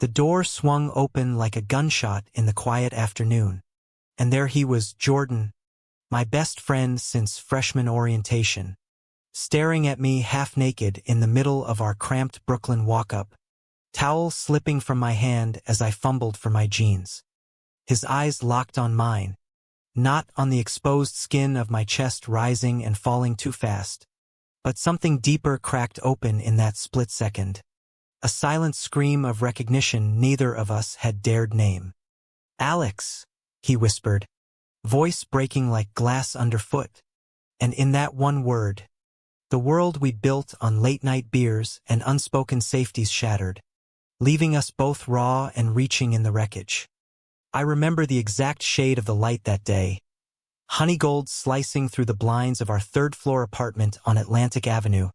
The door swung open like a gunshot in the quiet afternoon. And there he was, Jordan, my best friend since freshman orientation, staring at me half-naked in the middle of our cramped Brooklyn walk-up, towel slipping from my hand as I fumbled for my jeans. His eyes locked on mine, not on the exposed skin of my chest rising and falling too fast, but something deeper cracked open in that split second. A silent scream of recognition neither of us had dared name. "Alex," he whispered, voice breaking like glass underfoot. And in that one word, the world we built on late-night beers and unspoken safeties shattered, leaving us both raw and reaching in the wreckage. I remember the exact shade of the light that day, honeygold slicing through the blinds of our third-floor apartment on Atlantic Avenue,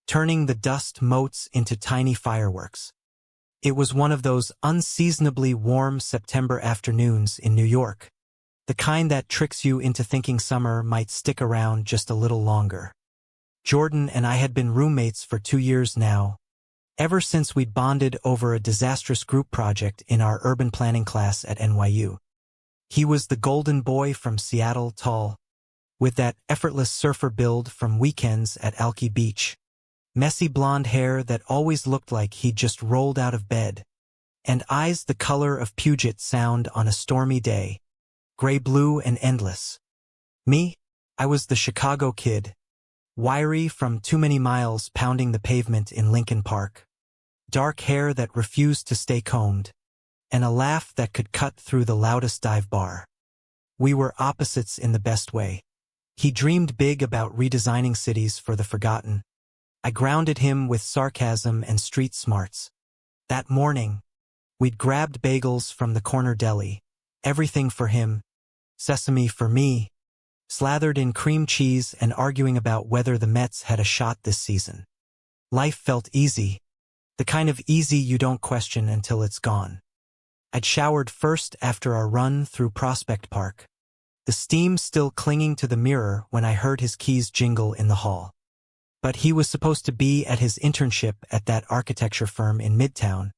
turning the dust motes into tiny fireworks. It was one of those unseasonably warm September afternoons in New York, the kind that tricks you into thinking summer might stick around just a little longer. Jordan and I had been roommates for 2 years now, ever since we'd bonded over a disastrous group project in our urban planning class at NYU. He was the golden boy from Seattle, tall, with that effortless surfer build from weekends at Alki Beach, messy blonde hair that always looked like he'd just rolled out of bed, and eyes the color of Puget Sound on a stormy day, gray-blue and endless. Me? I was the Chicago kid, wiry from too many miles pounding the pavement in Lincoln Park, dark hair that refused to stay combed, and a laugh that could cut through the loudest dive bar. We were opposites in the best way. He dreamed big about redesigning cities for the forgotten. I grounded him with sarcasm and street smarts. That morning, we'd grabbed bagels from the corner deli, everything for him, sesame for me, slathered in cream cheese and arguing about whether the Mets had a shot this season. Life felt easy, the kind of easy you don't question until it's gone. I'd showered first after our run through Prospect Park, the steam still clinging to the mirror when I heard his keys jingle in the hall. But he was supposed to be at his internship at that architecture firm in Midtown,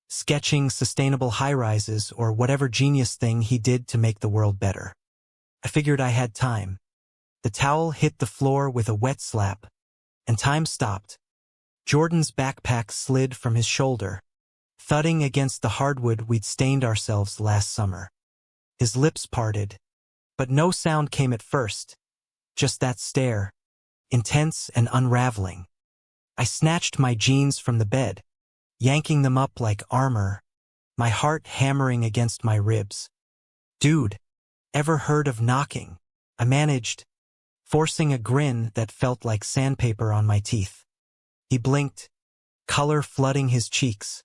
sketching sustainable high-rises or whatever genius thing he did to make the world better. I figured I had time. The towel hit the floor with a wet slap, and time stopped. Jordan's backpack slid from his shoulder, thudding against the hardwood we'd stained ourselves last summer. His lips parted, but no sound came at first, just that stare, intense and unraveling. I snatched my jeans from the bed, yanking them up like armor, my heart hammering against my ribs. "Dude, ever heard of knocking?" I managed, forcing a grin that felt like sandpaper on my teeth. He blinked, color flooding his cheeks,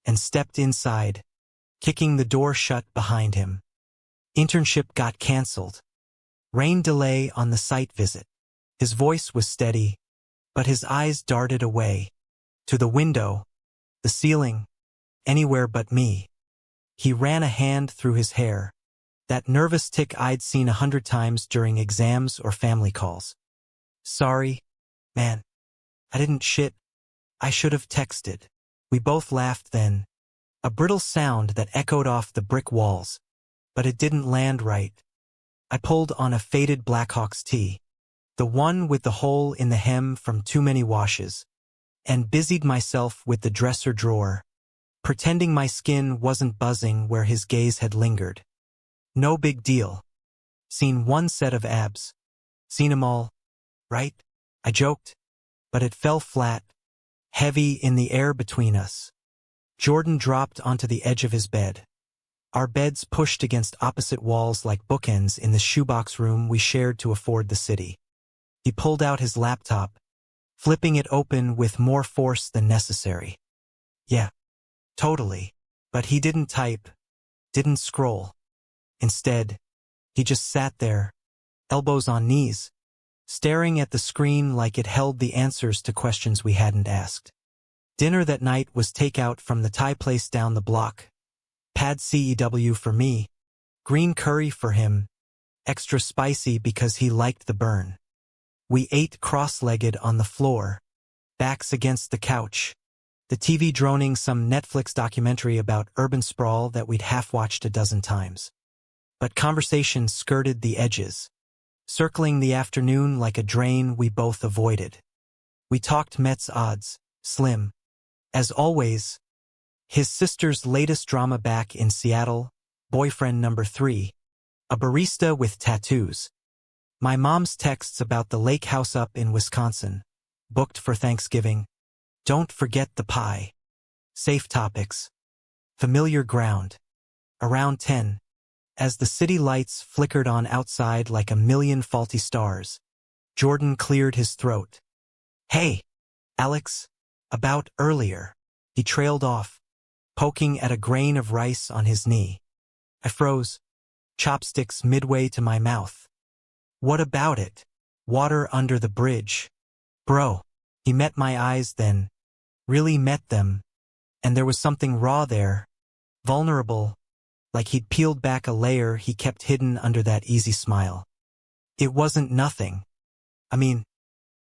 and stepped inside, kicking the door shut behind him. Internship got canceled. Rain delay on the site visit. His voice was steady, but his eyes darted away. To the window, the ceiling, anywhere but me. He ran a hand through his hair, that nervous tick I'd seen 100 times during exams or family calls. "Sorry, man. I didn't shit. I should have texted." We both laughed then, a brittle sound that echoed off the brick walls, but it didn't land right. I pulled on a faded Blackhawks tee, the one with the hole in the hem from too many washes, and busied myself with the dresser drawer, pretending my skin wasn't buzzing where his gaze had lingered. No big deal. Seen one set of abs. Seen 'em all, right? I joked, but it fell flat, heavy in the air between us. Jordan dropped onto the edge of his bed. Our beds pushed against opposite walls like bookends in the shoebox room we shared to afford the city. He pulled out his laptop, flipping it open with more force than necessary. Yeah, totally. But he didn't type, didn't scroll. Instead, he just sat there, elbows on knees, staring at the screen like it held the answers to questions we hadn't asked. Dinner that night was takeout from the Thai place down the block. Pad CEW for me, green curry for him, extra spicy because he liked the burn. We ate cross-legged on the floor, backs against the couch, the TV droning some Netflix documentary about urban sprawl that we'd half-watched a dozen times. But conversation skirted the edges, circling the afternoon like a drain we both avoided. We talked Mets odds, Slim. As always, his sister's latest drama back in Seattle, boyfriend number 3, a barista with tattoos. My mom's texts about the lake house up in Wisconsin, booked for Thanksgiving. Don't forget the pie. Safe topics. Familiar ground. Around 10, as the city lights flickered on outside like a million faulty stars, Jordan cleared his throat. Hey, Alex, about earlier. He trailed off, poking at a grain of rice on his knee. I froze, chopsticks midway to my mouth. What about it? Water under the bridge. Bro. He met my eyes then, really met them, and there was something raw there, vulnerable, like he'd peeled back a layer he kept hidden under that easy smile. It wasn't nothing. I mean,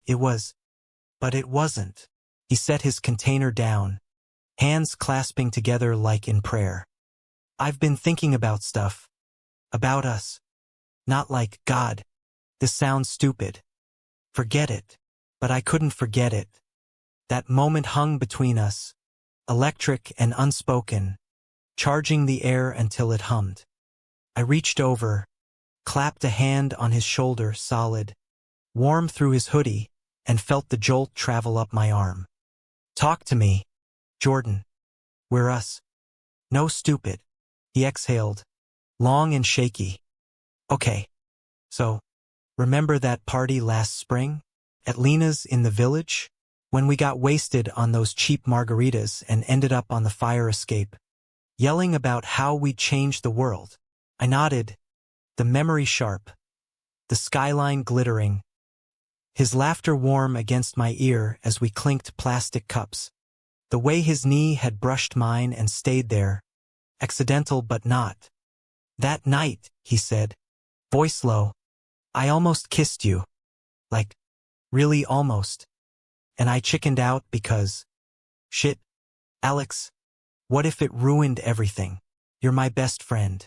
it was, but it wasn't. He set his container down, hands clasping together like in prayer. I've been thinking about stuff. About us. Not like, God, this sounds stupid. Forget it. But I couldn't forget it. That moment hung between us, electric and unspoken, charging the air until it hummed. I reached over, clapped a hand on his shoulder solid, warm through his hoodie, and felt the jolt travel up my arm. Talk to me, Jordan. We're us. No stupid. He exhaled, long and shaky. Okay. So, remember that party last spring? At Lena's in the village? When we got wasted on those cheap margaritas and ended up on the fire escape, yelling about how we'd change the world. I nodded, the memory sharp, the skyline glittering, his laughter warm against my ear as we clinked plastic cups. The way his knee had brushed mine and stayed there, accidental but not. That night, he said, voice low, I almost kissed you. Like, really almost. And I chickened out because, shit, Alex, what if it ruined everything? You're my best friend.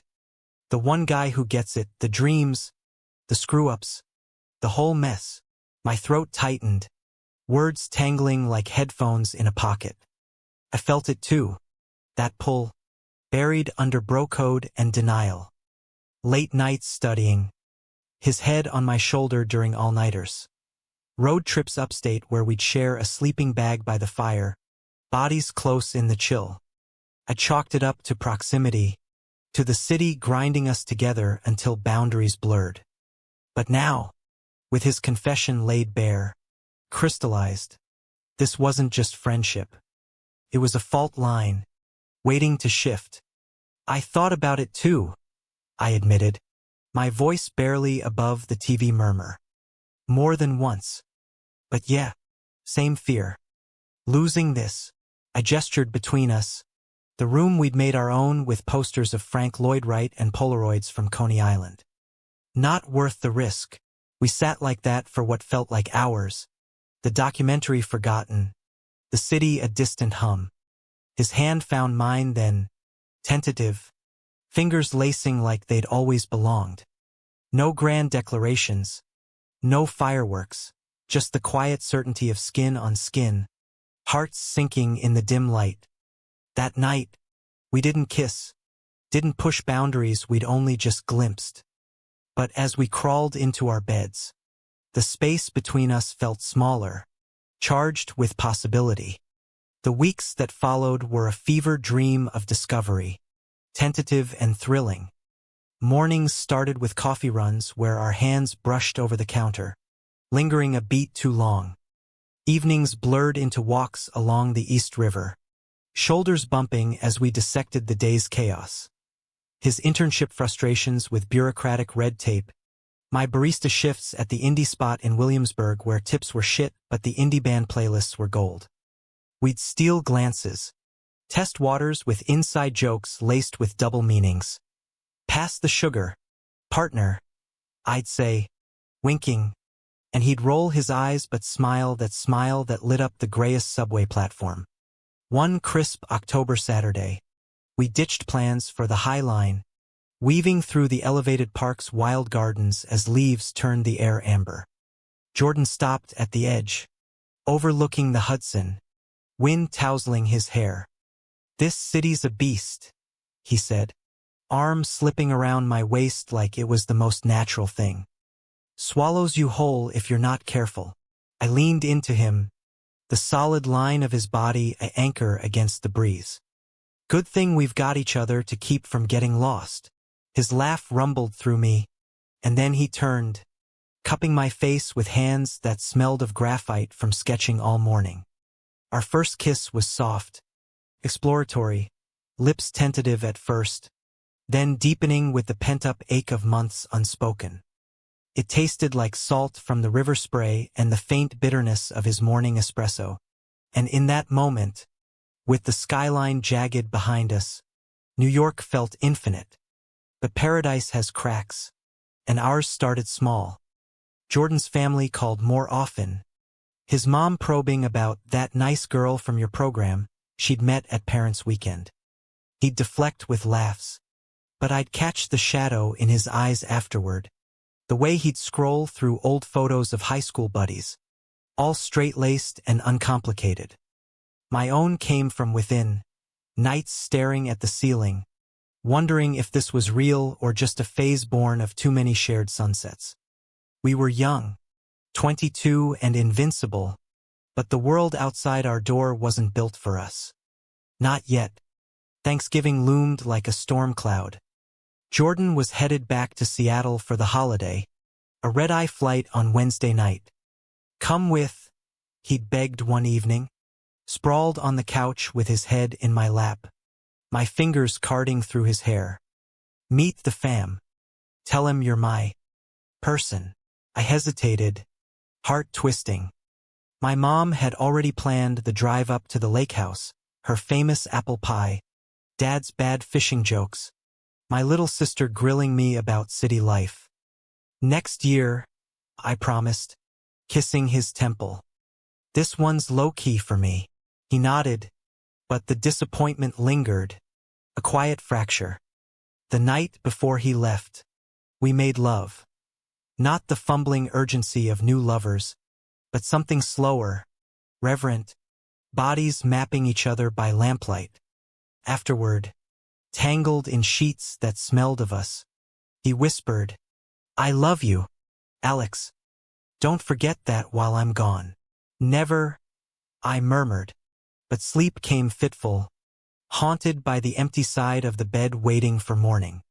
The one guy who gets it, the dreams, the screw-ups, the whole mess. My throat tightened, words tangling like headphones in a pocket. I felt it too, that pull, buried under bro code and denial. Late nights studying, his head on my shoulder during all-nighters. Road trips upstate where we'd share a sleeping bag by the fire, bodies close in the chill. I chalked it up to proximity, to the city grinding us together until boundaries blurred. But now, with his confession laid bare, crystallized, this wasn't just friendship. It was a fault line, waiting to shift. I thought about it too, I admitted, my voice barely above the TV murmur. More than once. But yeah, same fear. Losing this. I gestured between us, the room we'd made our own with posters of Frank Lloyd Wright and Polaroids from Coney Island. Not worth the risk. We sat like that for what felt like hours, the documentary forgotten, the city a distant hum. His hand found mine then, tentative, fingers lacing like they'd always belonged. No grand declarations. No fireworks, just the quiet certainty of skin on skin, hearts sinking in the dim light. That night, we didn't kiss, didn't push boundaries we'd only just glimpsed. But as we crawled into our beds, the space between us felt smaller, charged with possibility. The weeks that followed were a fever dream of discovery, tentative and thrilling. Mornings started with coffee runs where our hands brushed over the counter, lingering a beat too long. Evenings blurred into walks along the East River, shoulders bumping as we dissected the day's chaos. His internship frustrations with bureaucratic red tape, my barista shifts at the indie spot in Williamsburg where tips were shit but the indie band playlists were gold. We'd steal glances, test waters with inside jokes laced with double meanings. Pass the sugar, partner, I'd say, winking, and he'd roll his eyes but smile that lit up the grayest subway platform. One crisp October Saturday, we ditched plans for the High Line, weaving through the elevated park's wild gardens as leaves turned the air amber. Jordan stopped at the edge, overlooking the Hudson, wind tousling his hair. "This city's a beast," he said, arm slipping around my waist like it was the most natural thing. "Swallows you whole if you're not careful." I leaned into him, the solid line of his body an anchor against the breeze. "Good thing we've got each other to keep from getting lost." His laugh rumbled through me, and then he turned, cupping my face with hands that smelled of graphite from sketching all morning. Our first kiss was soft, exploratory, lips tentative at first, then deepening with the pent-up ache of months unspoken. It tasted like salt from the river spray and the faint bitterness of his morning espresso. And in that moment, with the skyline jagged behind us, New York felt infinite. But paradise has cracks, and ours started small. Jordan's family called more often, his mom probing about that nice girl from your program she'd met at parents' weekend. He'd deflect with laughs, but I'd catch the shadow in his eyes afterward, the way he'd scroll through old photos of high school buddies, all straight-laced and uncomplicated. My own came from within, nights staring at the ceiling, wondering if this was real or just a phase born of too many shared sunsets. We were young, 22 and invincible, but the world outside our door wasn't built for us. Not yet. Thanksgiving loomed like a storm cloud. Jordan was headed back to Seattle for the holiday, a red-eye flight on Wednesday night. "Come with," he'd begged one evening, sprawled on the couch with his head in my lap, my fingers carding through his hair. "Meet the fam. Tell him you're my person." I hesitated, heart twisting. My mom had already planned the drive up to the lake house, her famous apple pie, Dad's bad fishing jokes, my little sister grilling me about city life. "Next year," I promised, kissing his temple. "This one's low-key for me." He nodded, but the disappointment lingered, a quiet fracture. The night before he left, we made love. Not the fumbling urgency of new lovers, but something slower, reverent, bodies mapping each other by lamplight. Afterward, tangled in sheets that smelled of us, he whispered, "I love you, Alex. Don't forget that while I'm gone." "Never," I murmured, but sleep came fitful, haunted by the empty side of the bed waiting for morning.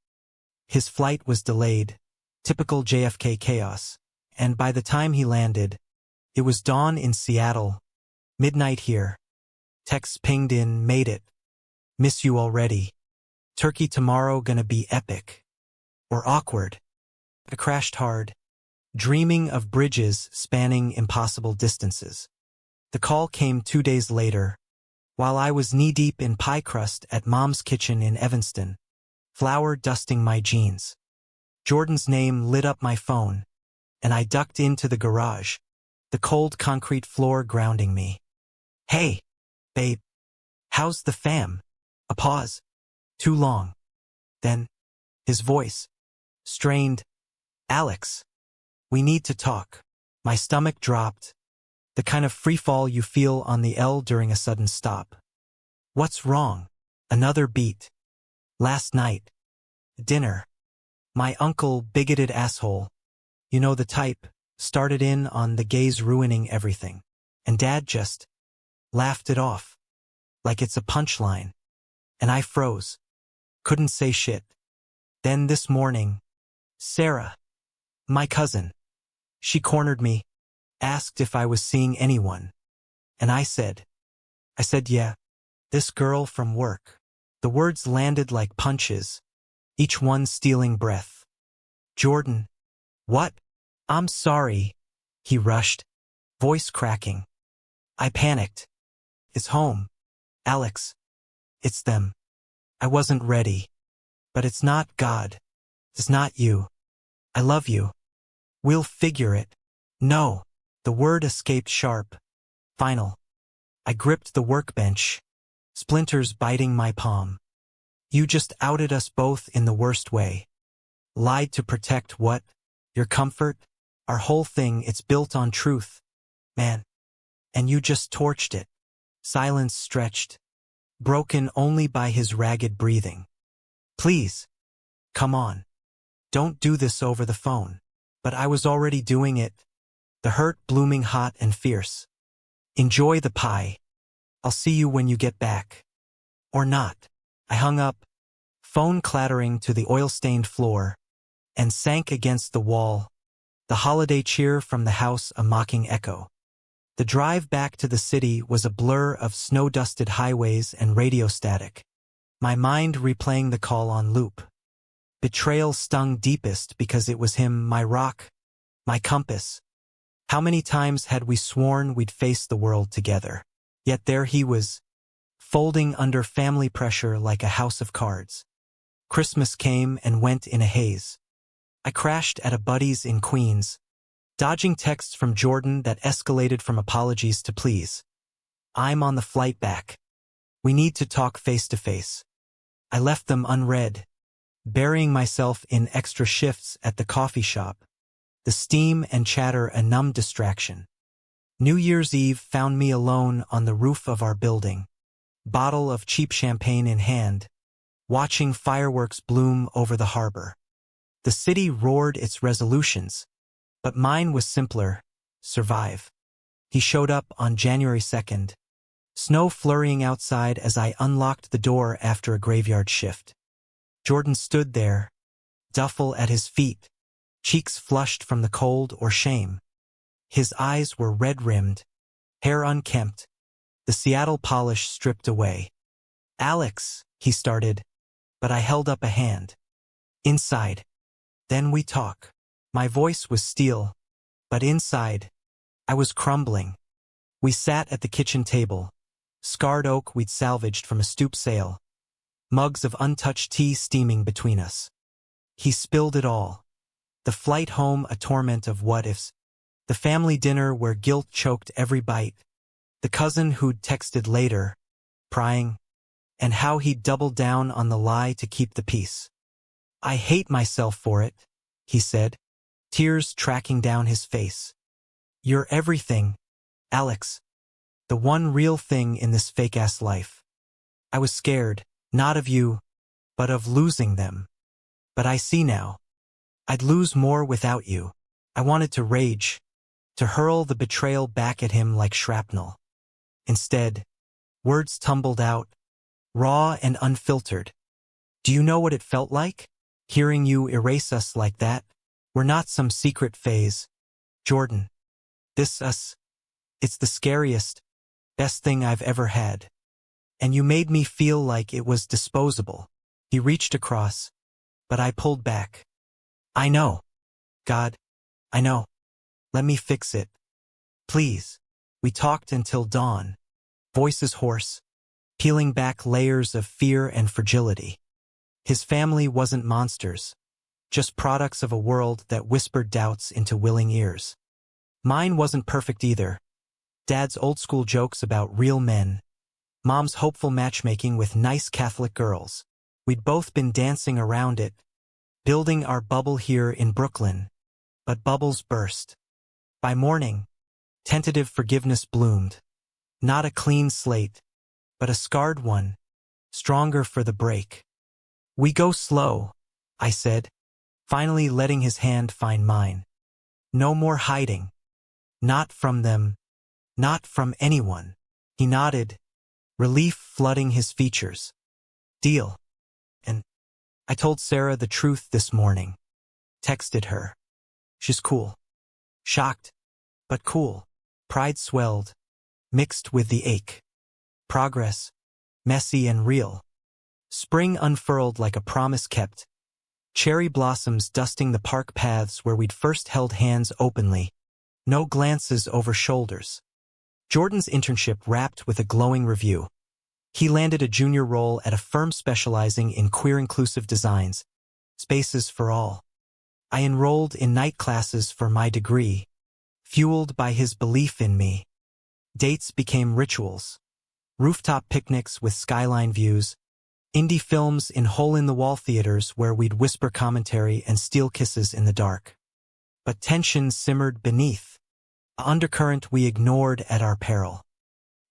His flight was delayed, typical JFK chaos, and by the time he landed, it was dawn in Seattle, midnight here. Texts pinged in, "Made it. Miss you already. Turkey tomorrow gonna be epic." Or awkward. I crashed hard, dreaming of bridges spanning impossible distances. The call came 2 days later, while I was knee-deep in pie crust at Mom's kitchen in Evanston, flour dusting my jeans. Jordan's name lit up my phone, and I ducked into the garage, the cold concrete floor grounding me. "Hey, babe. How's the fam?" A pause. Too long. Then, his voice, strained, "Alex, we need to talk." My stomach dropped, the kind of freefall you feel on the L during a sudden stop. "What's wrong?" Another beat. "Last night. Dinner. My uncle, bigoted asshole, you know the type, started in on the gays ruining everything, and Dad just laughed it off, like it's a punchline. And I froze. Couldn't say shit. Then this morning, Sarah, my cousin, she cornered me, asked if I was seeing anyone. And I said, yeah, this girl from work." The words landed like punches, each one stealing breath. "Jordan." "What?" "I'm sorry," he rushed, voice cracking. I panicked. "It's home, Alex. It's them. I wasn't ready. But it's not God. It's not you. I love you. We'll figure it." "No." The word escaped sharp, final. I gripped the workbench, splinters biting my palm. You just outed us both in the worst way. Lied to protect what? Your comfort? Our whole thing, it's built on truth. Man. And you just torched it. Silence stretched, broken only by his ragged breathing. Please. Come on. Don't do this over the phone. But I was already doing it. The hurt blooming hot and fierce. Enjoy the pie. I'll see you when you get back. Or not. I hung up, phone clattering to the oil-stained floor, and sank against the wall, the holiday cheer from the house a mocking echo. The drive back to the city was a blur of snow-dusted highways and radio static, my mind replaying the call on loop. Betrayal stung deepest because it was him, my rock, my compass. How many times had we sworn we'd face the world together? Yet there he was, folding under family pressure like a house of cards. Christmas came and went in a haze. I crashed at a buddy's in Queens, dodging texts from Jordan that escalated from apologies to please. I'm on the flight back. We need to talk face to face. I left them unread, burying myself in extra shifts at the coffee shop, the steam and chatter a numb distraction. New Year's Eve found me alone on the roof of our building, bottle of cheap champagne in hand, watching fireworks bloom over the harbor. The city roared its resolutions, but mine was simpler: survive. He showed up on January 2nd, snow flurrying outside as I unlocked the door after a graveyard shift. Jordan stood there, duffel at his feet, cheeks flushed from the cold or shame. His eyes were red-rimmed, hair unkempt, the Seattle polish stripped away. Alex, he started, but I held up a hand. Inside. Then we talk. My voice was steel, but inside, I was crumbling. We sat at the kitchen table, scarred oak we'd salvaged from a stoop sale, mugs of untouched tea steaming between us. He spilled it all. The flight home a torment of what-ifs, the family dinner where guilt choked every bite, the cousin who'd texted later, prying, and how he'd doubled down on the lie to keep the peace. I hate myself for it, he said, tears tracking down his face. You're everything, Alex. The one real thing in this fake-ass life. I was scared, not of you, but of losing them. But I see now. I'd lose more without you. I wanted to rage, to hurl the betrayal back at him like shrapnel. Instead, words tumbled out, raw and unfiltered. Do you know what it felt like? Hearing you erase us like that? We're not some secret phase. Jordan. This us. It's the scariest, best thing I've ever had. And you made me feel like it was disposable. He reached across, but I pulled back. I know. God. I know. Let me fix it. Please. We talked until dawn, voices hoarse, peeling back layers of fear and fragility. His family wasn't monsters, just products of a world that whispered doubts into willing ears. Mine wasn't perfect either. Dad's old-school jokes about real men, Mom's hopeful matchmaking with nice Catholic girls. We'd both been dancing around it, building our bubble here in Brooklyn. But bubbles burst. By morning, tentative forgiveness bloomed. Not a clean slate, but a scarred one, stronger for the break. We go slow, I said, finally letting his hand find mine. No more hiding. Not from them, not from anyone. He nodded, relief flooding his features. Deal. And I told Sarah the truth this morning. Texted her. She's cool. Shocked, but cool. Pride swelled, mixed with the ache. Progress, messy and real. Spring unfurled like a promise kept. Cherry blossoms dusting the park paths where we'd first held hands openly. No glances over shoulders. Jordan's internship wrapped with a glowing review. He landed a junior role at a firm specializing in queer-inclusive designs, spaces for all. I enrolled in night classes for my degree, fueled by his belief in me. Dates became rituals. Rooftop picnics with skyline views, indie films in hole-in-the-wall theaters where we'd whisper commentary and steal kisses in the dark. But tension simmered beneath, an undercurrent we ignored at our peril.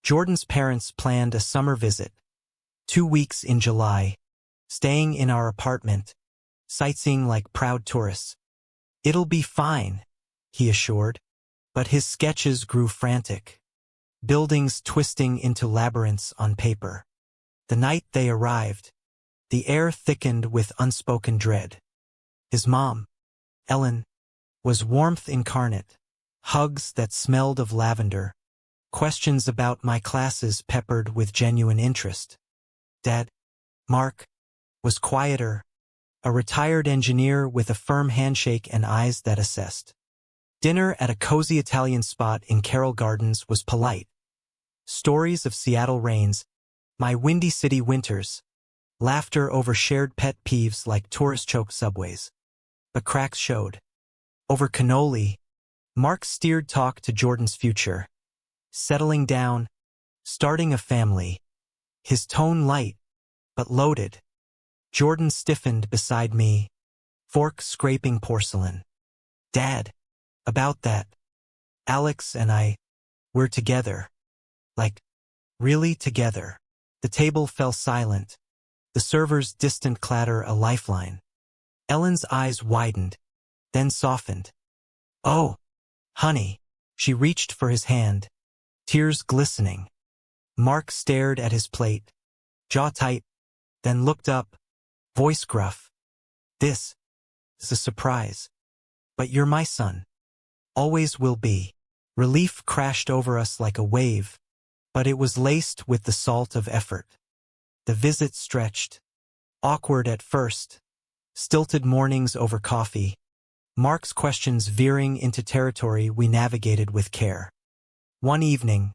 Jordan's parents planned a summer visit, 2 weeks in July, staying in our apartment, sightseeing like proud tourists. "It'll be fine," he assured, but his sketches grew frantic, buildings twisting into labyrinths on paper. The night they arrived, the air thickened with unspoken dread. His mom, Ellen, was warmth incarnate, hugs that smelled of lavender, questions about my classes peppered with genuine interest. Dad, Mark, was quieter, a retired engineer with a firm handshake and eyes that assessed. Dinner at a cozy Italian spot in Carroll Gardens was polite. Stories of Seattle rains, my Windy City winters, laughter over shared pet peeves like tourist-choked subways. But cracks showed. Over cannoli, Mark steered talk to Jordan's future. Settling down, starting a family. His tone light, but loaded. Jordan stiffened beside me, fork scraping porcelain. "Dad, about that. Alex and I, we're together. Like, really together." The table fell silent, the server's distant clatter a lifeline. Ellen's eyes widened, then softened. "Oh, honey." She reached for his hand, tears glistening. Mark stared at his plate, jaw tight, then looked up, voice gruff. "This is a surprise. But you're my son. Always will be." Relief crashed over us like a wave, but it was laced with the salt of effort. The visit stretched. Awkward at first. Stilted mornings over coffee. Mark's questions veering into territory we navigated with care. One evening,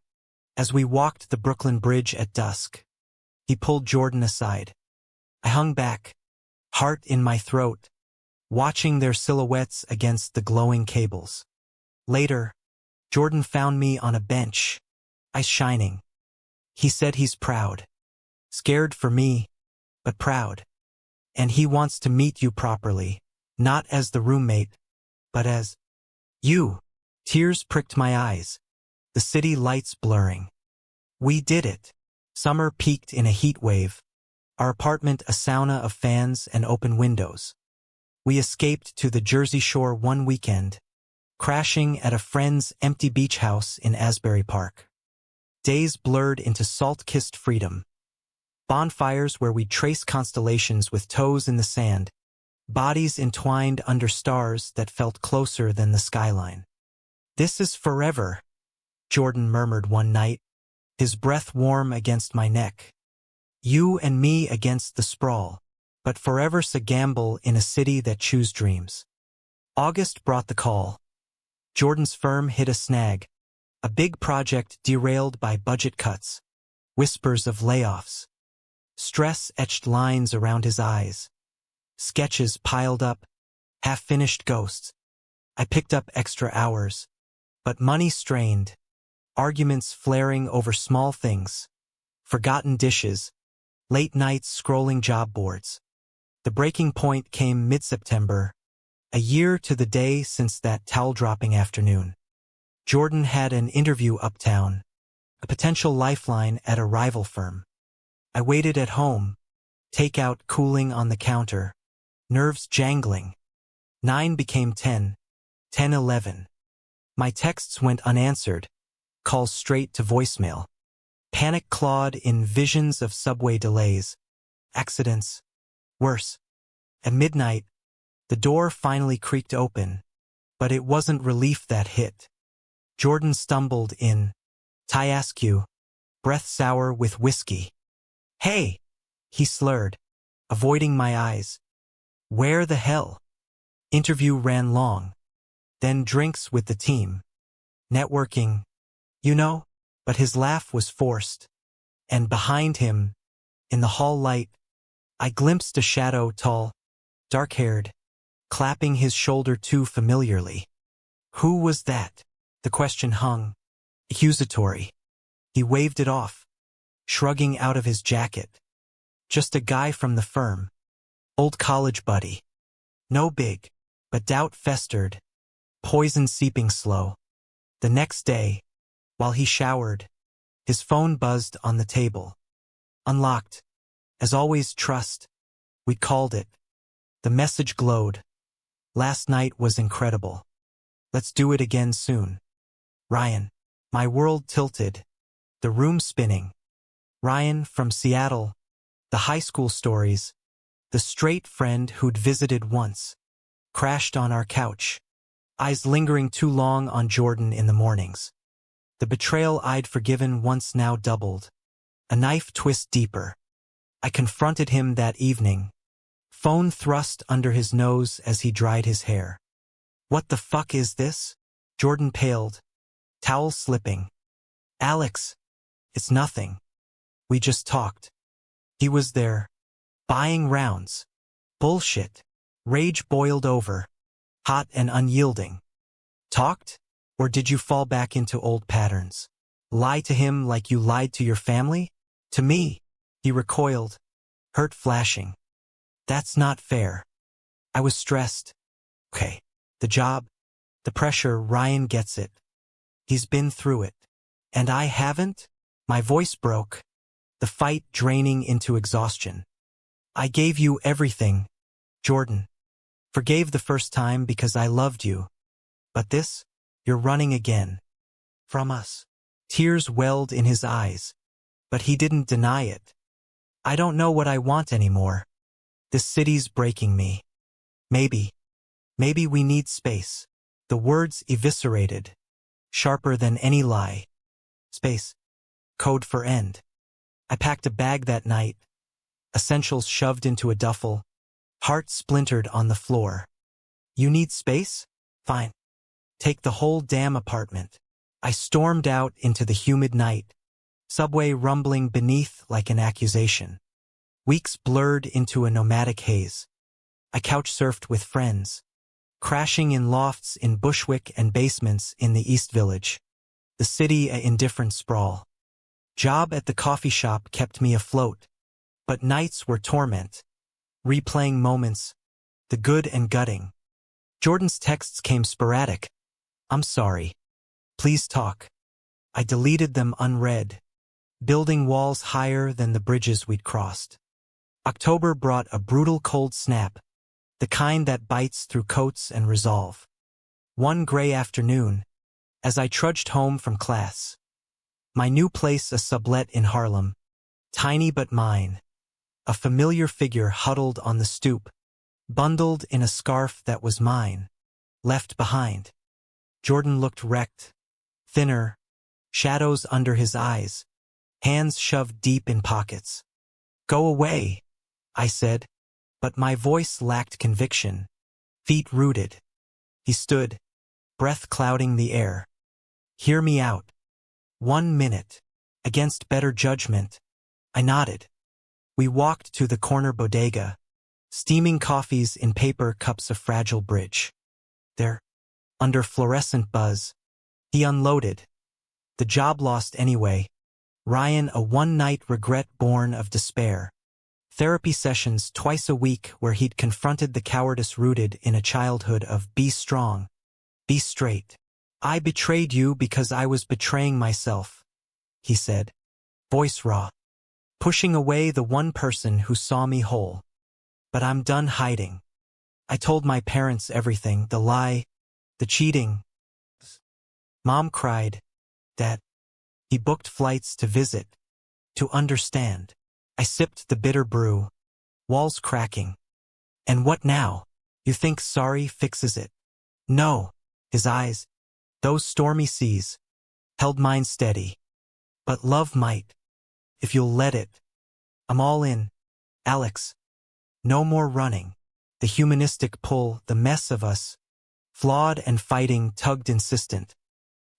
as we walked the Brooklyn Bridge at dusk, he pulled Jordan aside. I hung back, heart in my throat, watching their silhouettes against the glowing cables. Later, Jordan found me on a bench, eyes shining. He said he's proud. Scared for me, but proud. And he wants to meet you properly, not as the roommate, but as you. Tears pricked my eyes, the city lights blurring. We did it. Summer peaked in a heat wave, our apartment a sauna of fans and open windows. We escaped to the Jersey Shore one weekend, crashing at a friend's empty beach house in Asbury Park. Days blurred into salt-kissed freedom. Bonfires where we trace constellations with toes in the sand, bodies entwined under stars that felt closer than the skyline. "This is forever," Jordan murmured one night, his breath warm against my neck. "You and me against the sprawl, but forever's a gamble in a city that chews dreams." August brought the call. Jordan's firm hit a snag, a big project derailed by budget cuts, whispers of layoffs. Stress etched lines around his eyes. Sketches piled up, half-finished ghosts. I picked up extra hours, but money strained, arguments flaring over small things, forgotten dishes, late nights scrolling job boards. The breaking point came mid-September, a year to the day since that towel-dropping afternoon. Jordan had an interview uptown, a potential lifeline at a rival firm. I waited at home, takeout cooling on the counter, nerves jangling. 9 became 10, 10, 11. My texts went unanswered, calls straight to voicemail. Panic clawed in visions of subway delays, accidents, worse. At midnight, the door finally creaked open, but it wasn't relief that hit. Jordan stumbled in, Tiasque, breath sour with whiskey. "Hey," he slurred, avoiding my eyes. "Where the hell?" Interview ran long, then drinks with the team. Networking, you know, but his laugh was forced. And behind him, in the hall light, I glimpsed a shadow tall, dark-haired, clapping his shoulder too familiarly. Who was that? The question hung, accusatory. He waved it off. shrugging out of his jacket. Just a guy from the firm. Old college buddy. No big. But doubt festered. Poison seeping slow. The next day, while he showered, his phone buzzed on the table. Unlocked. As always, trust. We called it. The message glowed. Last night was incredible. Let's do it again soon. Ryan. My world tilted. The room spinning. Ryan from Seattle. The high school stories. The straight friend who'd visited once. Crashed on our couch. Eyes lingering too long on Jordan in the mornings. The betrayal I'd forgiven once now doubled. A knife twist deeper. I confronted him that evening. Phone thrust under his nose as he dried his hair. What the fuck is this? Jordan paled. Towel slipping. Alex. It's nothing. We just talked. He was there. Buying rounds. Bullshit. Rage boiled over. Hot and unyielding. Talked? Or did you fall back into old patterns? Lie to him like you lied to your family? To me? He recoiled. Hurt flashing. That's not fair. I was stressed. Okay. The job. The pressure. Ryan gets it. He's been through it. And I haven't? My voice broke. The fight draining into exhaustion. I gave you everything, Jordan. Forgave the first time because I loved you. But this? You're running again. From us. Tears welled in his eyes. But he didn't deny it. I don't know what I want anymore. This city's breaking me. Maybe we need space. The words eviscerated. Sharper than any lie. Space. Code for end. I packed a bag that night. Essentials shoved into a duffel. Heart splintered on the floor. You need space? Fine. Take the whole damn apartment. I stormed out into the humid night. Subway rumbling beneath like an accusation. Weeks blurred into a nomadic haze. I couch-surfed with friends. Crashing in lofts in Bushwick and basements in the East Village. The city a indifferent sprawl. Job at the coffee shop kept me afloat. But nights were torment. Replaying moments. The good and gutting. Jordan's texts came sporadic. I'm sorry. Please talk. I deleted them unread. Building walls higher than the bridges we'd crossed. October brought a brutal cold snap. The kind that bites through coats and resolve. One gray afternoon, as I trudged home from class. My new place a sublet in Harlem. Tiny but mine. A familiar figure huddled on the stoop. Bundled in a scarf that was mine. Left behind. Jordan looked wrecked. Thinner. Shadows under his eyes. Hands shoved deep in pockets. Go away, I said. But my voice lacked conviction. Feet rooted. He stood, breath clouding the air. Hear me out. 1 minute. Against better judgment. I nodded. We walked to the corner bodega. Steaming coffees in paper cups of fragile bridge. There, under fluorescent buzz, he unloaded. The job lost anyway. Ryan a one-night regret born of despair. Therapy sessions twice a week where he'd confronted the cowardice rooted in a childhood of be strong, be straight. I betrayed you because I was betraying myself, he said, voice raw, pushing away the one person who saw me whole. But I'm done hiding. I told my parents everything, the lie, the cheating. Mom cried, Dad. He booked flights to visit, to understand. I sipped the bitter brew, walls cracking. And what now? You think sorry fixes it? No, his eyes, those stormy seas, held mine steady. But love might, if you'll let it. I'm all in, Alex. No more running. The humanistic pull, the mess of us, flawed and fighting, tugged insistent.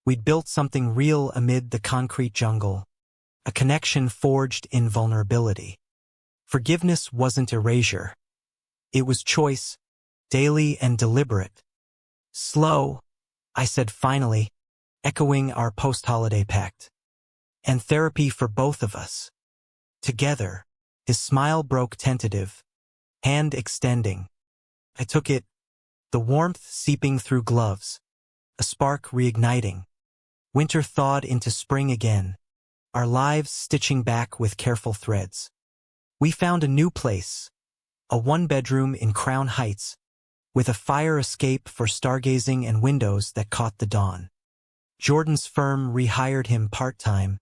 We'd built something real amid the concrete jungle. A connection forged in vulnerability. Forgiveness wasn't erasure. It was choice, daily and deliberate. Slow, I said finally, echoing our post-holiday pact. And therapy for both of us. Together, his smile broke tentative, hand extending. I took it, the warmth seeping through gloves, a spark reigniting. Winter thawed into spring again, our lives stitching back with careful threads. We found a new place, a one-bedroom in Crown Heights, with a fire escape for stargazing and windows that caught the dawn. Jordan's firm rehired him part-time,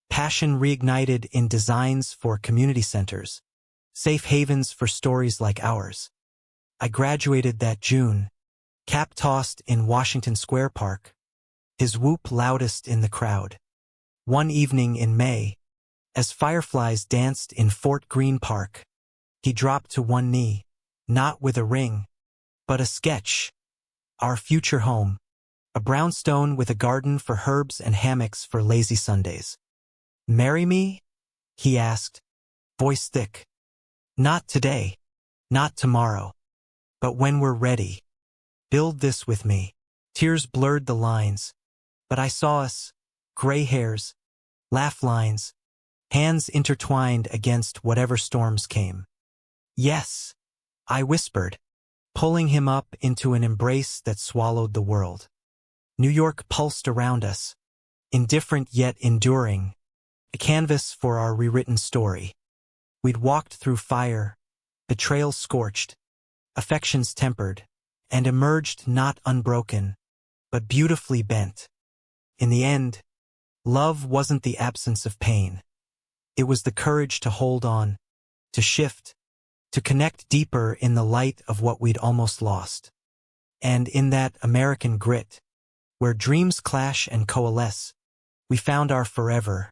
passion reignited in designs for community centers, safe havens for stories like ours. I graduated that June, cap tossed in Washington Square Park, his whoop loudest in the crowd. One evening in May, as fireflies danced in Fort Greene Park, he dropped to one knee, not with a ring, but a sketch, our future home, a brownstone with a garden for herbs and hammocks for lazy Sundays. "Marry me?" he asked, voice thick. "Not today, not tomorrow, but when we're ready. Build this with me." Tears blurred the lines, but I saw us, gray hairs, laugh lines, hands intertwined against whatever storms came. "Yes," I whispered, pulling him up into an embrace that swallowed the world. New York pulsed around us, indifferent yet enduring, a canvas for our rewritten story. We'd walked through fire, betrayal scorched, affections tempered, and emerged not unbroken, but beautifully bent. In the end, love wasn't the absence of pain. It was the courage to hold on, to shift, to connect deeper in the light of what we'd almost lost. And in that American grit, where dreams clash and coalesce, we found our forever.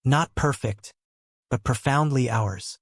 Not perfect, but profoundly ours.